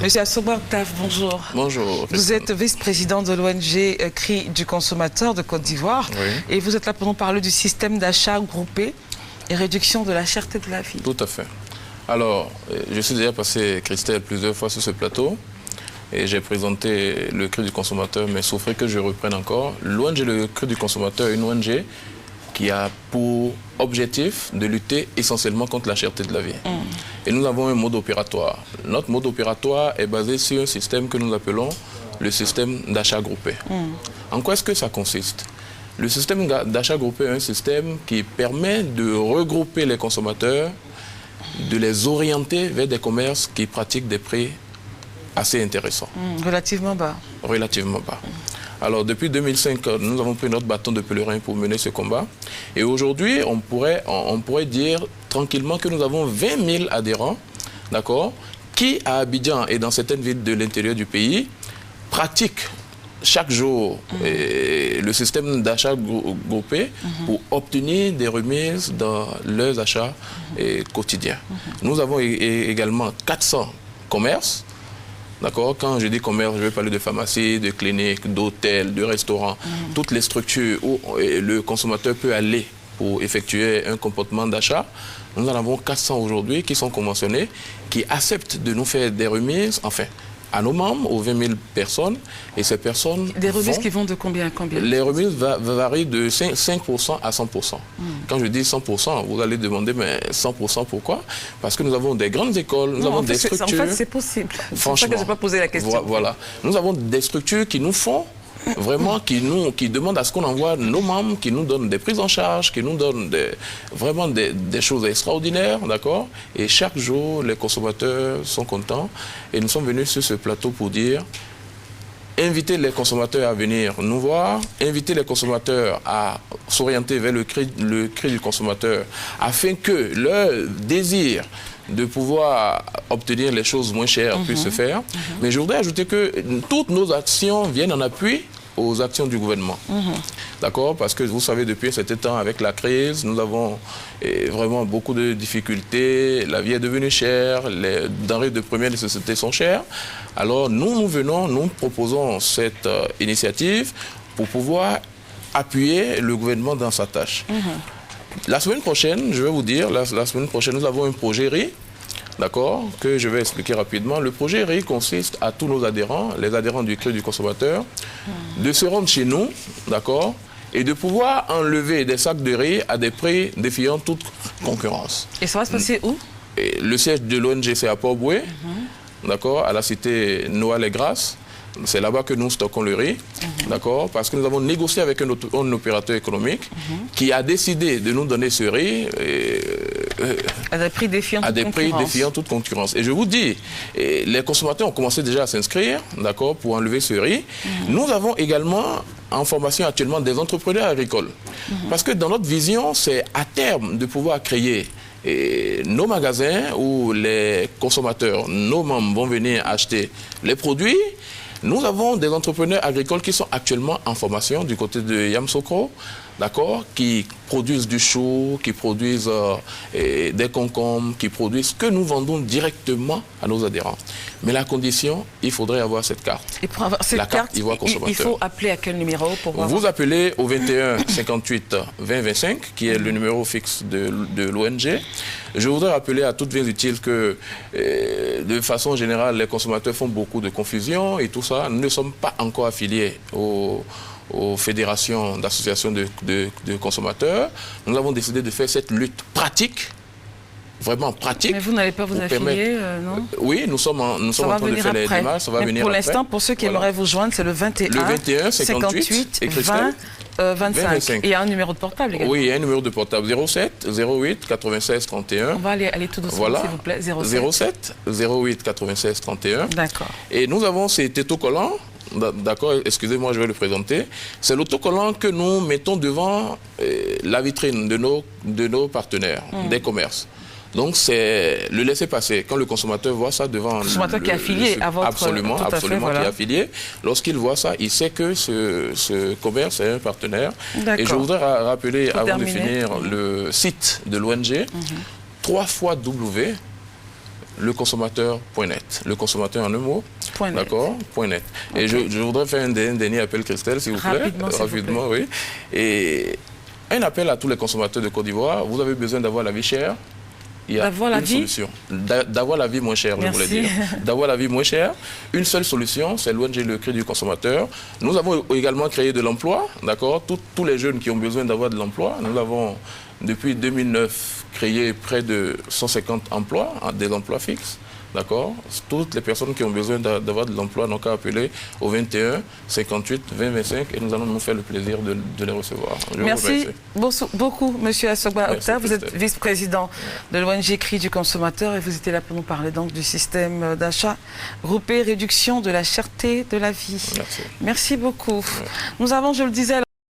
Monsieur Assoba Octave, bonjour. Bonjour. Vous êtes vice-président de l'ONG CRI du consommateur de Côte d'Ivoire. Oui. Et vous êtes là pour nous parler du système d'achat groupé et réduction de la cherté de la vie. Tout à fait. Alors, je suis déjà passé, Christelle, plusieurs fois sur ce plateau. Et j'ai présenté le CRI du consommateur, mais sauf que je reprenne encore. L'ONG Le CRI du consommateur est une ONG qui a pour objectif de lutter essentiellement contre la cherté de la vie. Et nous avons un mode opératoire. Notre mode opératoire est basé sur un système que nous appelons le système d'achat groupé. En quoi est-ce que ça consiste? Le système d'achat groupé est un système qui permet de regrouper les consommateurs, de les orienter vers des commerces qui pratiquent des prix assez intéressants. Relativement bas. Relativement bas. Alors, depuis 2005, nous avons pris notre bâton de pèlerin pour mener ce combat. Et aujourd'hui, on pourrait dire tranquillement que nous avons 20 000 adhérents, d'accord, qui, à Abidjan et dans certaines villes de l'intérieur du pays, pratiquent chaque jour le système d'achat groupé pour obtenir des remises dans leurs achats quotidiens. Nous avons également 400 commerces. D'accord. Quand je dis commerce, je vais parler de pharmacie, de clinique, d'hôtel, de restaurant, toutes les structures où le consommateur peut aller pour effectuer un comportement d'achat. Nous en avons 400 aujourd'hui qui sont conventionnés, qui acceptent de nous faire des remises, enfin, à nos membres, aux 20 000 personnes. Et ces personnes des remises qui vont de combien à combien? Les remises varient de 5% à 100%. Quand je dis 100%, vous allez demander, mais 100% pourquoi? Parce que nous avons des grandes écoles, nous avons des structures... En fait, c'est possible. C'est pour ça que je n'ai pas posé la question. Voilà. Nous avons des structures qui nous font vraiment, qui demandent à ce qu'on envoie nos membres, qui nous donnent des prises en charge, qui nous donnent vraiment des choses extraordinaires, d'accord? Et chaque jour, les consommateurs sont contents. Et nous sommes venus sur ce plateau pour dire, inviter les consommateurs à venir nous voir, inviter les consommateurs à s'orienter vers le cri du consommateur, afin que leur désir de pouvoir obtenir les choses moins chères puisse se faire. Mais je voudrais ajouter que toutes nos actions viennent en appui aux actions du gouvernement. D'accord? Parce que vous savez, depuis un certain temps, avec la crise, nous avons vraiment beaucoup de difficultés. La vie est devenue chère, les denrées de première nécessité sont chères. Alors nous proposons cette initiative pour pouvoir appuyer le gouvernement dans sa tâche. La semaine prochaine, je vais vous dire, la semaine prochaine, nous avons un projet RI, d'accord, que je vais expliquer rapidement. Le projet RI consiste à tous nos adhérents, les adhérents du CRI du consommateur, de se rendre chez nous, d'accord, et de pouvoir enlever des sacs de riz à des prix défiant toute concurrence. Et ça va se passer où? Et le siège de l'ONG, c'est à Port-Boué, d'accord, à la cité Noël-et-Grâce. C'est là-bas que nous stockons le riz, d'accord, parce que nous avons négocié avec un opérateur économique qui a décidé de nous donner ce riz à des prix défiant toute concurrence. Et je vous dis, les consommateurs ont commencé déjà à s'inscrire, d'accord, pour enlever ce riz. Nous avons également en formation actuellement des entrepreneurs agricoles. Parce que dans notre vision, c'est à terme de pouvoir créer nos magasins où les consommateurs, nos membres vont venir acheter les produits. Nous avons des entrepreneurs agricoles qui sont actuellement en formation du côté de Yamsokro, d'accord, qui produisent du chou, qui produisent des concombres, qui produisent ce que nous vendons directement à nos adhérents. Mais la condition, il faudrait avoir cette carte. Et pour avoir cette carte, il faut appeler à quel numéro pour voir? Vous appelez au 21 58 20 25, qui est le numéro fixe de l'ONG. Je voudrais rappeler à toutes fins utiles que, de façon générale, les consommateurs font beaucoup de confusion et tout ça. Nous ne sommes pas encore affiliés aux fédérations d'associations de consommateurs. Nous avons décidé de faire cette lutte pratique, vraiment pratique. Mais vous n'allez pas vous affilier, non? Oui, nous sommes en train de faire les démarches, ça va venir pour après. l'instant, pour ceux qui aimeraient vous joindre, c'est le 21 58 20 25. Et il y a un numéro de portable également. Oui, il y a un numéro de portable 07 08 96 31. On va aller tout doucement, s'il vous plaît. 07 08 96 31. D'accord. Et nous avons ces autocollants. D'accord, excusez-moi, je vais le présenter. C'est l'autocollant que nous mettons devant la vitrine de nos partenaires, des commerces. Donc, c'est le laisser-passer. Quand le consommateur voit ça devant... Le consommateur qui est affilié à votre... Absolument, absolument, qui est affilié. Lorsqu'il voit ça, il sait que ce commerce est un partenaire. Et je voudrais rappeler, avant de finir, le site de l'ONG, 3 fois W, leconsommateur.net. Le consommateur en un mot, d'accord, .net. Okay. Et je voudrais faire un dernier appel, Christelle, s'il vous plaît. Rapidement, oui. Et un appel à tous les consommateurs de Côte d'Ivoire. Vous avez besoin d'avoir la vie chère. Il y a une solution. D'avoir la vie moins chère, je voulais dire. D'avoir la vie moins chère. Une seule solution, c'est l'ONG Le Cri du Consommateur. Nous avons également créé de l'emploi, d'accord. Tous les jeunes qui ont besoin d'avoir de l'emploi, nous avons depuis 2009 créé près de 150 emplois, des emplois fixes. D'accord. Toutes les personnes qui ont besoin d'avoir de l'emploi n'ont qu'à appeler au 21 58 20 25 et nous allons nous faire le plaisir de les recevoir. Merci beaucoup, Monsieur Assogba Octa. Vous êtes vice-président de l'ONG Cri du Consommateur et vous étiez là pour nous parler donc du système d'achat groupé, réduction de la cherté de la vie. Merci beaucoup. Nous avons, je le disais,